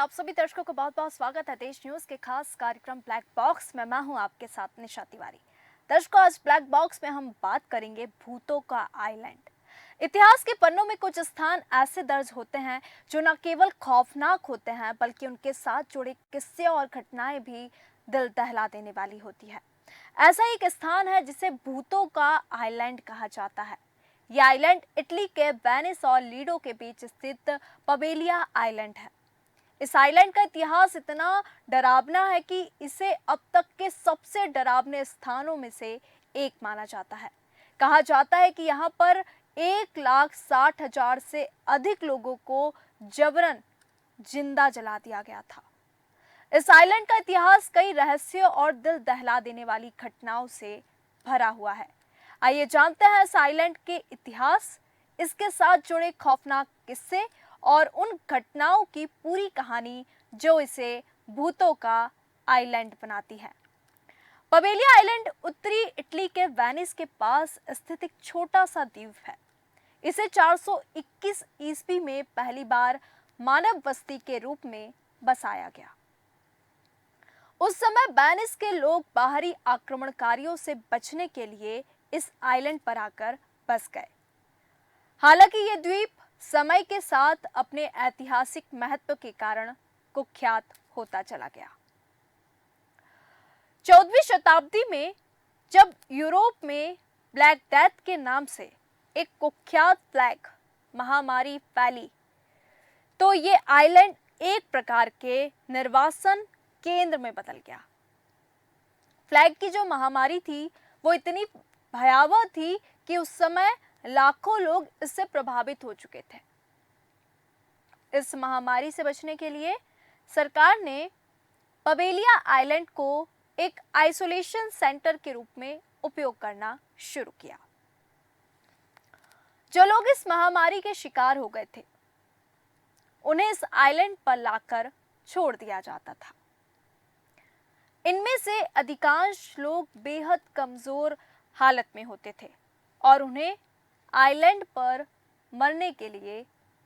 आप सभी दर्शकों को बहुत बहुत स्वागत है देश न्यूज के खास कार्यक्रम ब्लैक बॉक्स में। मैं हूं आपके साथ निशा तिवारी। दर्शकों, आज ब्लैक बॉक्स में हम बात करेंगे भूतों का आइलैंड। इतिहास के पन्नों में कुछ स्थान ऐसे दर्ज होते हैं जो न केवल खौफनाक होते हैं बल्कि उनके साथ जुड़े किस्से और घटनाएं भी दिल दहला देने वाली होती है। ऐसा ही एक स्थान है जिसे भूतों का आइलैंड कहा जाता है। यह आइलैंड इटली के वेनिस और लीडो के बीच स्थित पवेलिया आइलैंड है। इस आइलैंड का इतिहास इतना डरावना है कि इसे अब तक के सबसे डरावने स्थानों में से एक माना जाता है। कहा जाता है कि यहाँ पर 1,60,000 से अधिक लोगों को जबरन जिंदा जला दिया गया था। इस आइलैंड का इतिहास कई रहस्यों और दिल दहला देने वाली घटनाओं से भरा हुआ है। आइए जानते हैं इस आइलैंड के इतिहास, इसके साथ जुड़े खौफनाक किस्से और उन घटनाओं की पूरी कहानी जो इसे भूतों का आइलैंड बनाती है। पवेलिया आइलैंड उत्तरी इटली के वेनिस के पास स्थित एक छोटा सा द्वीप है। इसे 421 ईस्वी में पहली बार मानव बस्ती के रूप में बसाया गया। उस समय वेनिस के लोग बाहरी आक्रमणकारियों से बचने के लिए इस आइलैंड पर आकर बस गए। हालांकि ये द्वीप समय के साथ अपने ऐतिहासिक महत्व के कारण कुख्यात होता चला गया। 14वीं शताब्दी में जब यूरोप में ब्लैक डेथ के नाम से एक कुख्यात प्लेग महामारी फैली, तो ये आइलैंड एक प्रकार के निर्वासन केंद्र में बदल गया। प्लेग की जो महामारी थी वो इतनी भयावह थी कि उस समय लाखों लोग इससे प्रभावित हो चुके थे। इस महामारी से बचने के लिए सरकार ने पवेलिया आइलैंड को एक आइसोलेशन सेंटर के रूप में उपयोग करना शुरू किया। जो लोग इस महामारी के शिकार हो गए थे उन्हें इस आइलैंड पर लाकर छोड़ दिया जाता था। इनमें से अधिकांश लोग बेहद कमजोर हालत में होते थे और उन्हें आइलैंड पर मरने के लिए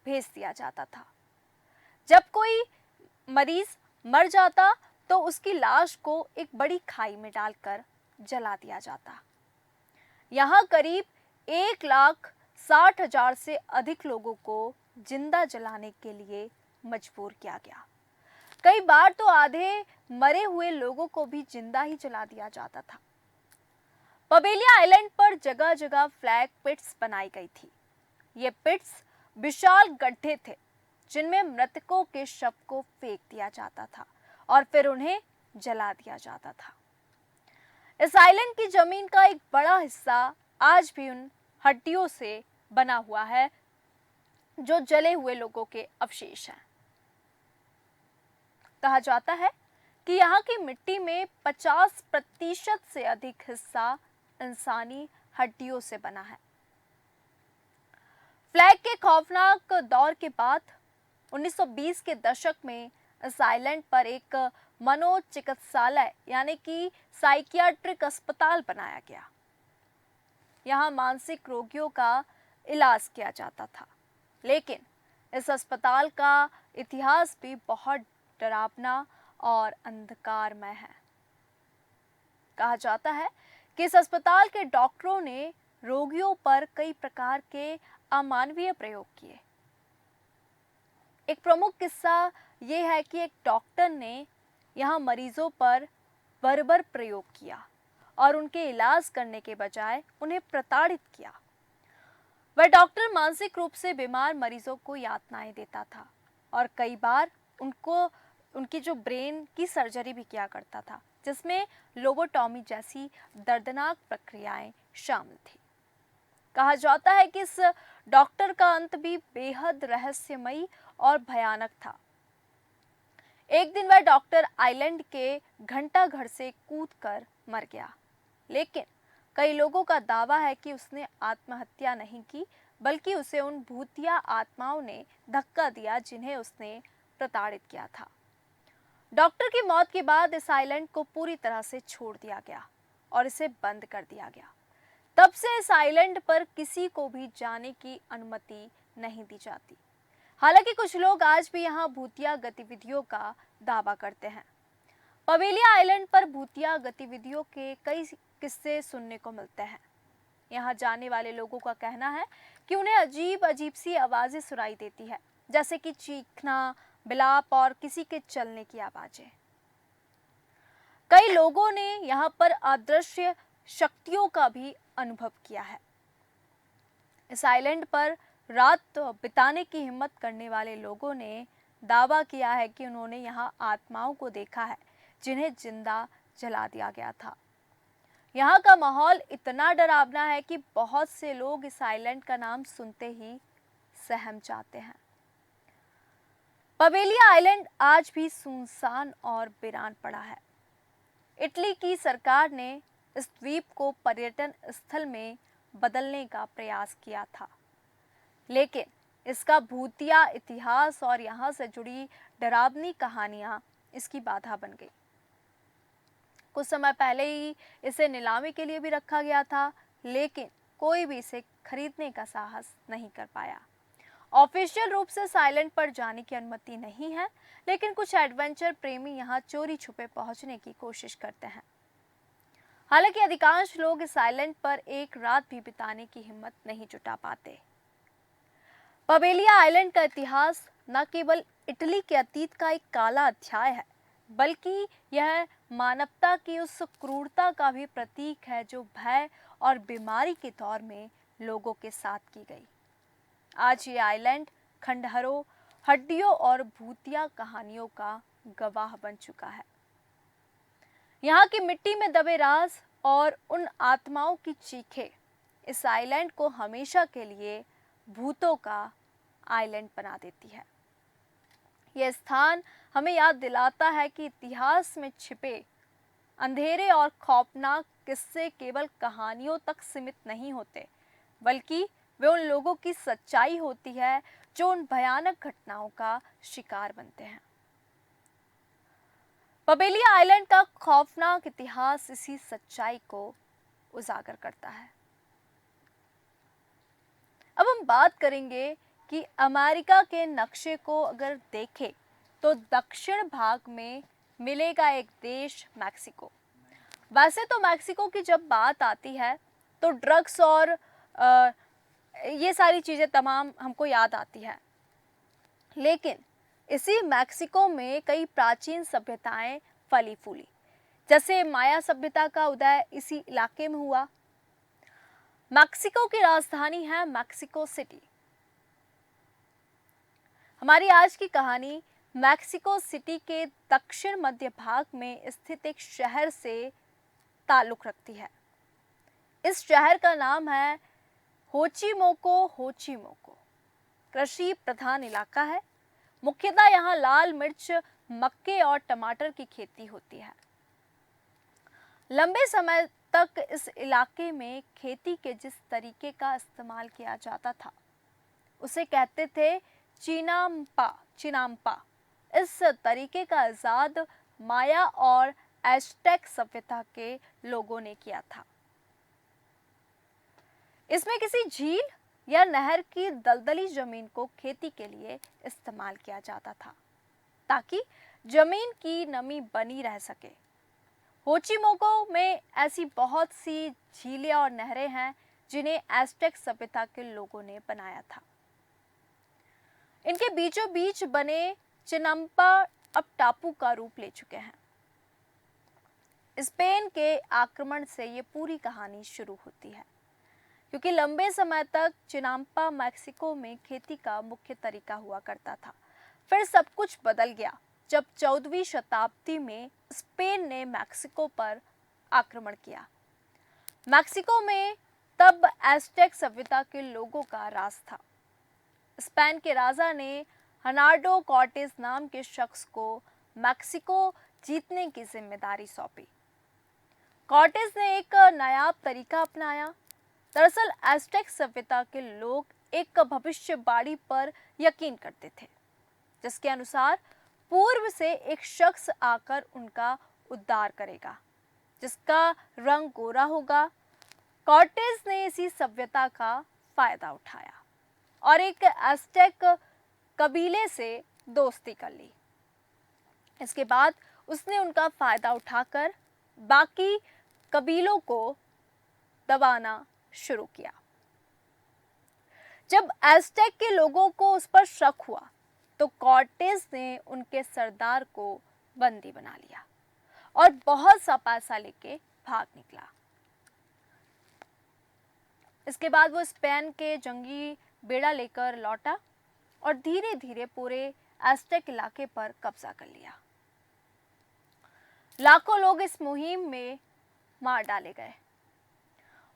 भेज दिया जाता था। जब कोई मरीज मर जाता तो उसकी लाश को एक बड़ी खाई में डालकर जला दिया जाता। यहाँ करीब 1,60,000 से अधिक लोगों को जिंदा जलाने के लिए मजबूर किया गया। कई बार तो आधे मरे हुए लोगों को भी जिंदा ही जला दिया जाता था। पवेलिया आइलैंड पर जगह जगह फ्लैग पिट्स बनाई गई थी। ये पिट्स विशाल गड्ढे थे जिनमें मृतकों के शव को फेंक दिया जाता था और फिर उन्हें जला दिया जाता था। इस आइलैंड की जमीन का एक बड़ा हिस्सा आज भी उन हड्डियों से बना हुआ है जो जले हुए लोगों के अवशेष हैं। कहा जाता है कि यहाँ की मिट्टी में 50% से अधिक हिस्सा इंसानी हड्डियों से बना है। फ्लैग के खौफनाक दौर के बाद 1920 के दशक में इस आइलैंड पर एक मनोचिकित्सालय यानी कि साइकियाट्रिक अस्पताल बनाया गया। यहाँ मानसिक रोगियों का इलाज किया जाता था, लेकिन इस अस्पताल का इतिहास भी बहुत डरावना और अंधकारमय है। कहा जाता है कि इस अस्पताल के डॉक्टरों ने रोगियों पर कई प्रकार के अमानवीय प्रयोग किए। एक प्रमुख किस्सा ये है कि एक डॉक्टर ने यहाँ मरीजों पर बर्बर प्रयोग किया और उनके इलाज करने के बजाय उन्हें प्रताड़ित किया। वह डॉक्टर मानसिक रूप से बीमार मरीजों को यातनाएं देता था और कई बार उनकी जो ब्रेन की सर्जरी भी किया करता था, जिसमें लोबोटॉमी जैसी दर्दनाक प्रक्रियाएं शामिल थी। कहा जाता है कि इस डॉक्टर का अंत भी बेहद रहस्यमयी और भयानक था। एक दिन वह डॉक्टर आइलैंड के घंटा घर से कूदकर मर गया, लेकिन कई लोगों का दावा है कि उसने आत्महत्या नहीं की, बल्कि उसे उन भूतिया आत्माओं ने धक्का दिया जिन्हें उसने प्रताड़ित किया था। डॉक्टर की मौत के बाद इस आइलैंड को पूरी तरह से छोड़ दिया गया और इसे बंद कर दिया गया। तब से इस आइलैंड पर किसी को भी जाने की अनुमति नहीं दी जाती। हालांकि कुछ लोग आज भी यहाँ भूतिया गतिविधियों का दावा करते हैं। पवेलिया आइलैंड पर भूतिया गतिविधियों के कई किस्से सुनने को मिलते हैं। यहाँ जाने वाले लोगों का कहना है कि उन्हें अजीब अजीब सी आवाजें सुनाई देती है, जैसे कि चीखना, बिलाप और किसी के चलने की आवाजें। कई लोगों ने यहाँ पर अदृश्य शक्तियों का भी अनुभव किया है। इस आइलैंड पर रात बिताने की हिम्मत करने वाले लोगों ने दावा किया है कि उन्होंने यहाँ आत्माओं को देखा है जिन्हें जिंदा जला दिया गया था। यहाँ का माहौल इतना डरावना है कि बहुत से लोग इस आइलैंड का नाम सुनते ही सहम जाते हैं। पवेलिया आइलैंड आज भी सुनसान और वीरान पड़ा है। इटली की सरकार ने इस द्वीप को पर्यटन स्थल में बदलने का प्रयास किया था, लेकिन इसका भूतिया इतिहास और यहाँ से जुड़ी डरावनी कहानियां इसकी बाधा बन गई। कुछ समय पहले ही इसे नीलामी के लिए भी रखा गया था, लेकिन कोई भी इसे खरीदने का साहस नहीं कर पाया। ऑफिशियल रूप से इस आइलैंड पर जाने की अनुमति नहीं है, लेकिन कुछ एडवेंचर प्रेमी यहाँ चोरी छुपे पहुंचने की कोशिश करते हैं। हालांकि अधिकांश लोग इस आइलैंड पर एक रात भी बिताने की हिम्मत नहीं जुटा पाते। पवेलिया आइलैंड का इतिहास न केवल इटली के अतीत का एक काला अध्याय है, बल्कि यह मानवता की उस क्रूरता का भी प्रतीक है जो भय और बीमारी के दौर में लोगों के साथ की गई। आज ये आइलैंड खंडहरों, हड्डियों और भूतिया कहानियों का गवाह बन चुका है। यहाँ की मिट्टी में दबे राज और उन आत्माओं की चीखें इस आइलैंड को हमेशा के लिए भूतों का आइलैंड बना देती है। यह स्थान हमें याद दिलाता है कि इतिहास में छिपे अंधेरे और खौफनाक किस्से केवल कहानियों तक सीमित नहीं होते, बल्कि वे उन लोगों की सच्चाई होती है जो उन भयानक घटनाओं का शिकार बनते हैं। पवेलिया आइलैंड का खौफनाक इतिहास इसी सच्चाई को उजागर करता है। अब हम बात करेंगे कि अमेरिका के नक्शे को अगर देखें तो दक्षिण भाग में मिलेगा एक देश मैक्सिको। वैसे तो मैक्सिको की जब बात आती है तो ड्रग्स और ये सारी चीज़ें तमाम हमको याद आती है, लेकिन इसी मैक्सिको में कई प्राचीन सभ्यताएं फली फूली। जैसे माया सभ्यता का उदय इसी इलाके में हुआ। मैक्सिको की राजधानी है मैक्सिको सिटी। हमारी आज की कहानी मैक्सिको सिटी के दक्षिण मध्य भाग में स्थित एक शहर से ताल्लुक रखती है। इस शहर का नाम है होचिमोको। कृषि प्रधान इलाका है। मुख्यतः यहाँ लाल मिर्च, मक्के और टमाटर की खेती होती है। लंबे समय तक इस इलाके में खेती के जिस तरीके का इस्तेमाल किया जाता था उसे कहते थे चिनाम्पा। इस तरीके का इजाद माया और एज़टेक सभ्यता के लोगों ने किया था। इसमें किसी झील या नहर की दलदली जमीन को खेती के लिए इस्तेमाल किया जाता था ताकि जमीन की नमी बनी रह सके। होचिमोको में ऐसी बहुत सी झीलें और नहरें हैं जिन्हें एज़टेक सभ्यता के लोगों ने बनाया था। इनके बीचों बीच बने चिनाम्पा अब टापू का रूप ले चुके हैं। स्पेन के आक्रमण से ये पूरी कहानी शुरू होती है, क्योंकि लंबे समय तक चिनाम्पा मैक्सिको में खेती का मुख्य तरीका हुआ करता था। फिर सब कुछ बदल गया जब 14वीं शताब्दी में स्पेन ने मैक्सिको पर आक्रमण किया। मैक्सिको में तब एज़टेक सभ्यता के लोगों का राज था। स्पेन के राजा ने हर्नांडो कॉर्टेज नाम के शख्स को मैक्सिको जीतने की जिम्मेदारी सौंपी। कॉर्टेज ने एक नायाब तरीका अपनाया। दरअसल एज़टेक सभ्यता के लोग एक भविष्यवाणी पर यकीन करते थे, जिसके अनुसार पूर्व से एक शख्स आकर उनका उद्धार करेगा, जिसका रंग गोरा होगा। कॉर्टेज ने इसी सभ्यता का फायदा उठाया और एक एज़टेक कबीले से दोस्ती कर ली। इसके बाद उसने उनका फायदा उठाकर बाकी कबीलों को दबाना शुरू किया। जब एज़टेक के लोगों को उस पर शक हुआ तो कॉर्टेज ने उनके सरदार को बंदी बना लिया और बहुत सा पैसा लेके भाग निकला। इसके बाद वो स्पेन के जंगी बेड़ा लेकर लौटा और धीरे धीरे पूरे एज़टेक इलाके पर कब्जा कर लिया। लाखों लोग इस मुहिम में मार डाले गए।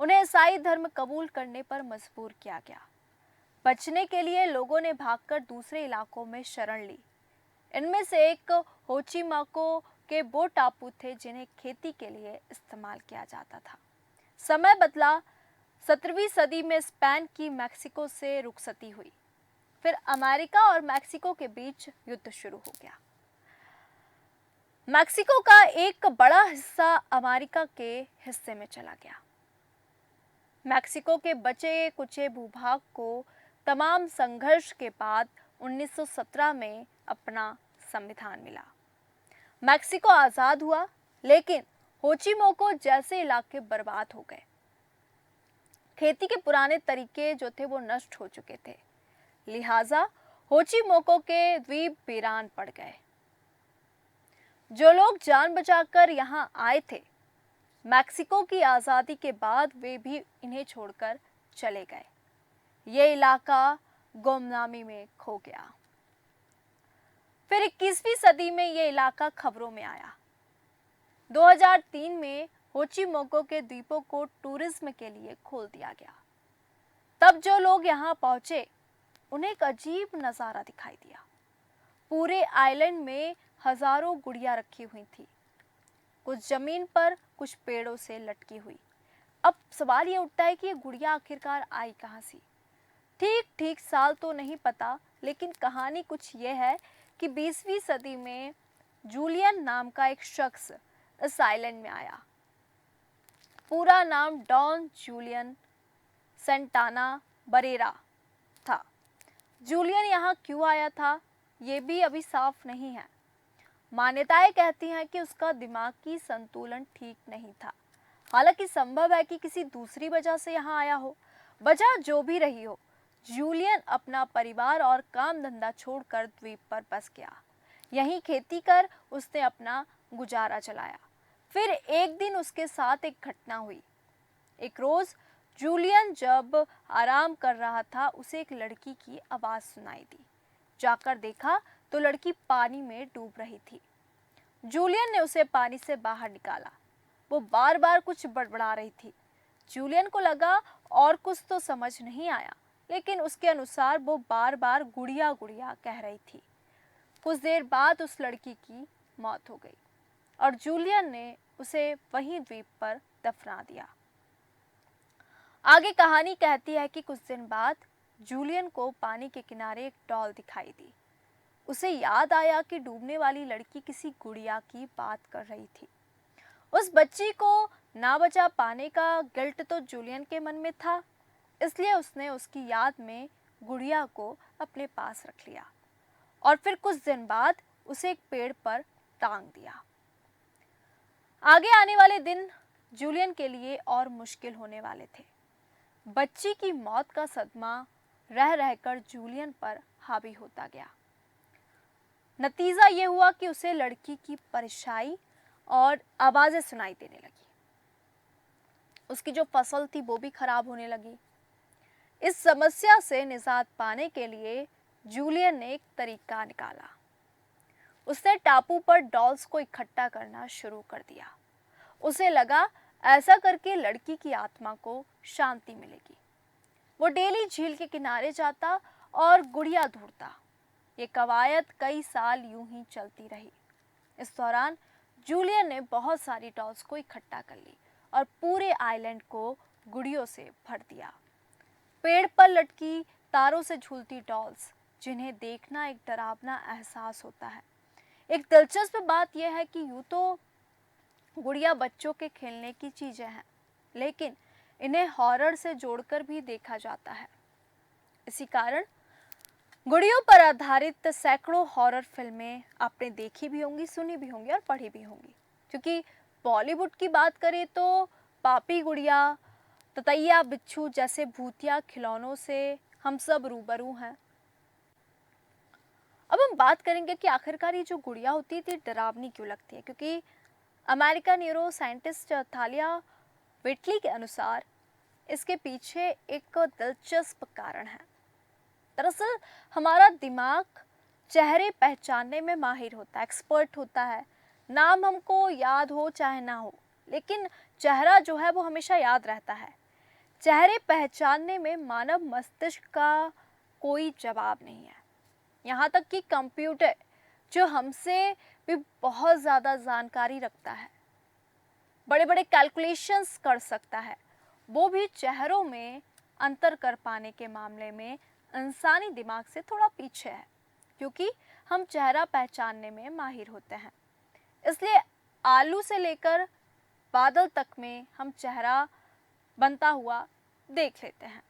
उन्हें ईसाई धर्म कबूल करने पर मजबूर किया गया। बचने के लिए लोगों ने भागकर दूसरे इलाकों में शरण ली। इनमें से एक होचिमाको के वो टापू थे जिन्हें खेती के लिए इस्तेमाल किया जाता था। समय बदला। 17वीं सदी में स्पेन की मैक्सिको से रुखसती हुई। फिर अमेरिका और मैक्सिको के बीच युद्ध शुरू हो गया। मैक्सिको का एक बड़ा हिस्सा अमेरिका के हिस्से में चला गया। मैक्सिको के बचे कुचे भूभाग को तमाम संघर्ष के बाद 1917 में अपना संविधान मिला। मैक्सिको आज़ाद हुआ, लेकिन होचिमोको जैसे इलाके बर्बाद हो गए। खेती के पुराने तरीके जो थे वो नष्ट हो चुके थे, लिहाजा होचिमोको के द्वीप वीरान पड़ गए। जो लोग जान बचाकर यहाँ आए थे, मैक्सिको की आज़ादी के बाद वे भी इन्हें छोड़कर चले गए। ये इलाका गुमनामी में खो गया। फिर 21वीं सदी में ये इलाका खबरों में आया। 2003 में होचिमोको के द्वीपों को टूरिज्म के लिए खोल दिया गया। तब जो लोग यहाँ पहुंचे उन्हें एक अजीब नज़ारा दिखाई दिया। पूरे आइलैंड में हजारों गुड़िया रखी हुई थी, कुछ जमीन पर, कुछ पेड़ों से लटकी हुई। अब सवाल ये उठता है कि ये गुड़िया आखिरकार आई कहाँ से? ठीक साल तो नहीं पता, लेकिन कहानी कुछ ये है कि 20वीं सदी में जूलियन नाम का एक शख्स इस आइलैंड में आया। पूरा नाम डॉन जूलियन सेंटाना बरेरा था। जूलियन यहाँ क्यों आया था ये भी अभी साफ नहीं है। मान्यताएं कहती हैं कि उसका दिमागी संतुलन ठीक नहीं था। हालांकि संभव है कि किसी दूसरी वजह से यहाँ आया हो। वजह जो भी रही हो, जूलियन अपना परिवार और काम धंधा छोड़कर द्वीप पर बस गया। यहीं खेती कर उसने अपना गुजारा चलाया। फिर एक दिन उसके साथ एक घटना हुई। एक रोज जूलियन जब आराम कर रहा था, उसे एक लड़की की आवाज सुनाई दी। जाकर देखा तो लड़की पानी में डूब रही थी। जूलियन ने उसे पानी से बाहर निकाला। वो बार बार कुछ बड़बड़ा रही थी। जूलियन को लगा और कुछ तो समझ नहीं आया, लेकिन उसके अनुसार वो बार बार गुड़िया गुड़िया कह रही थी। कुछ देर बाद उस लड़की की मौत हो गई और जूलियन ने उसे वहीं द्वीप पर दफना दिया। आगे कहानी कहती है कि कुछ दिन बाद जूलियन को पानी के किनारे एक डॉल दिखाई दी। उसे याद आया कि डूबने वाली लड़की किसी गुड़िया की बात कर रही थी। उस बच्ची को ना बचा पाने का गिल्ट तो जूलियन के मन में था, इसलिए उसने उसकी याद में गुड़िया को अपने पास रख लिया और फिर कुछ दिन बाद उसे एक पेड़ पर टांग दिया। आगे आने वाले दिन जूलियन के लिए और मुश्किल होने वाले थे। बच्ची की मौत का सदमा रह रहकर जूलियन पर हावी होता गया। नतीजा ये हुआ कि उसे लड़की की परछाई और आवाजें सुनाई देने लगी। उसकी जो फसल थी वो भी खराब होने लगी। इस समस्या से निजात पाने के लिए जूलियन ने एक तरीका निकाला। उसने टापू पर डॉल्स को इकट्ठा करना शुरू कर दिया। उसे लगा ऐसा करके लड़की की आत्मा को शांति मिलेगी। वो डेली झील के किनारे जाता और गुड़िया ढूंढता। ये कवायद कई साल यूं ही चलती रही। इस दौरान जूलियन ने बहुत सारी डॉल्स को इकट्ठा कर ली और पूरे आइलैंड को गुड़ियों से भर दिया। पेड़ पर लटकी तारों से झूलती डॉल्स, जिन्हें देखना एक डरावना एहसास होता है। एक दिलचस्प बात यह है कि यूं तो गुड़िया बच्चों के खेलने की चीजें हैं, लेकिन इन्हें हॉरर से जोड़कर भी देखा जाता है। इसी कारण गुड़ियों पर आधारित सैकड़ों हॉरर फिल्में आपने देखी भी होंगी, सुनी भी होंगी और पढ़ी भी होंगी। क्योंकि बॉलीवुड की बात करें तो पापी गुड़िया, ततैया बिच्छू जैसे भूतिया खिलौनों से हम सब रूबरू हैं। अब हम बात करेंगे कि आखिरकार ये जो गुड़िया होती थी डरावनी क्यों लगती है, क्योंकि अमेरिकन न्यूरो साइंटिस्ट थालिया विटली के अनुसार इसके पीछे एक दिलचस्प कारण है। दरअसल हमारा दिमाग चेहरे पहचानने में माहिर होता है, एक्सपर्ट होता है। नाम हमको याद हो चाहे ना हो, लेकिन चेहरा जो है वो हमेशा याद रहता है। चेहरे पहचानने में मानव मस्तिष्क का कोई जवाब नहीं है। यहाँ तक कि कंप्यूटर जो हमसे भी बहुत ज़्यादा जानकारी रखता है, बड़े बड़े कैलकुलेशंस कर सकता है, वो भी चेहरों में अंतर कर पाने के मामले में इंसानी दिमाग से थोड़ा पीछे है, क्योंकि हम चेहरा पहचानने में माहिर होते हैं। इसलिए आलू से लेकर बादल तक में हम चेहरा बनता हुआ देख लेते हैं।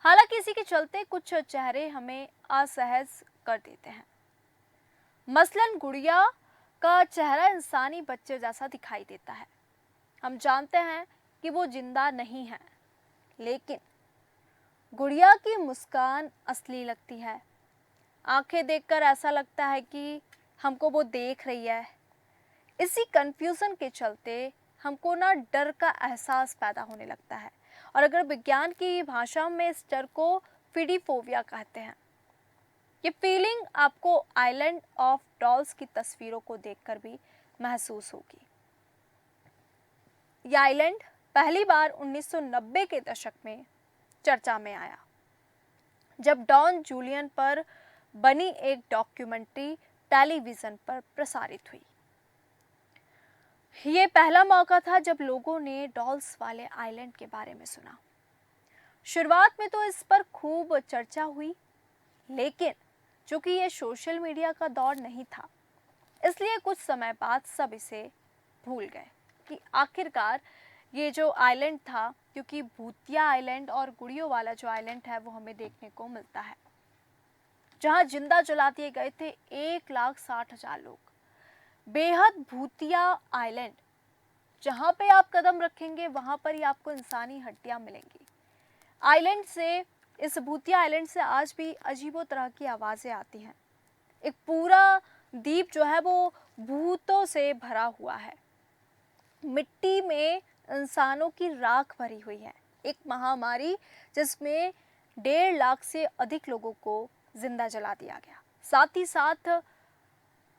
हालांकि इसी के चलते कुछ चेहरे हमें असहज कर देते हैं। मसलन गुड़िया का चेहरा इंसानी बच्चे जैसा दिखाई देता है। हम जानते हैं कि वो जिंदा नहीं है, लेकिन गुड़िया की मुस्कान असली लगती है। आंखें देखकर ऐसा लगता है कि हमको वो देख रही है। इसी कंफ्यूजन के चलते हमको ना डर का एहसास पैदा होने लगता है, और अगर विज्ञान की भाषा में इस डर को फिडीफोबिया कहते हैं। ये फीलिंग आपको आइलैंड ऑफ डॉल्स की तस्वीरों को देखकर भी महसूस होगी। यह आइलैंड पहली बार 1990 के दशक में चर्चा में आया, जब डॉन जूलियन पर बनी एक डॉक्यूमेंट्री टेलीविजन पर प्रसारित हुई। ये पहला मौका था जब लोगों ने डॉल्स वाले आइलैंड के बारे में सुना। शुरुआत में तो इस पर खूब चर्चा हुई, लेकिन चूंकि ये सोशल मीडिया का दौर नहीं था, इसलिए कुछ समय बाद सब इसे भूल गए कि आखिरकार ये जो आइलैंड था, क्योंकि भूतिया आइलैंड और गुड़ियों वाला जो आइलैंड है वो हमें देखने को मिलता है, जहां जिंदा जला दिए गए थे 1,60,000 लोग। बेहद भूतिया आइलैंड, जहां पे आप कदम रखेंगे वहां पर ही आपको इंसानी हड्डियां मिलेंगी। आइलैंड से, इस भूतिया आइलैंड से आज भी अजीबो तरह की आवाज़ें आती हैं। एक पूरा द्वीप जो है वो भूतों से भरा हुआ है। मिट्टी में इंसानों की राख भरी हुई है। एक महामारी जिसमें 1.5 लाख से अधिक लोगों को जिंदा जला दिया गया। साथ ही साथ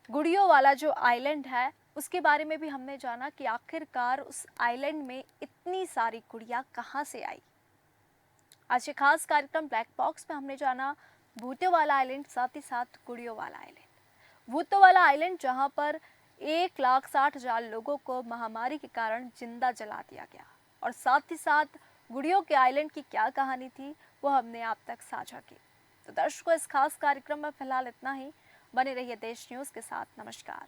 गुड़ियों वाला जो आइलैंड है उसके बारे में भी हमने जाना कि आखिरकार उस आइलैंड में इतनी सारी गुड़िया कहाँ से आई। आज के खास कार्यक्रम ब्लैक बॉक्स में हमने जाना भूतों वाला आइलैंड, साथ ही साथ गुड़ियों वाला आइलैंड। भूतों वाला आइलैंड जहां पर 1,60,000 लोगों को महामारी के कारण जिंदा जला दिया गया, और साथ ही साथ गुड़ियों के आइलैंड की क्या कहानी थी वो हमने आप तक साझा की। तो दर्शकों, इस खास कार्यक्रम में फिलहाल इतना ही। बने रहिए देश न्यूज़ के साथ। नमस्कार।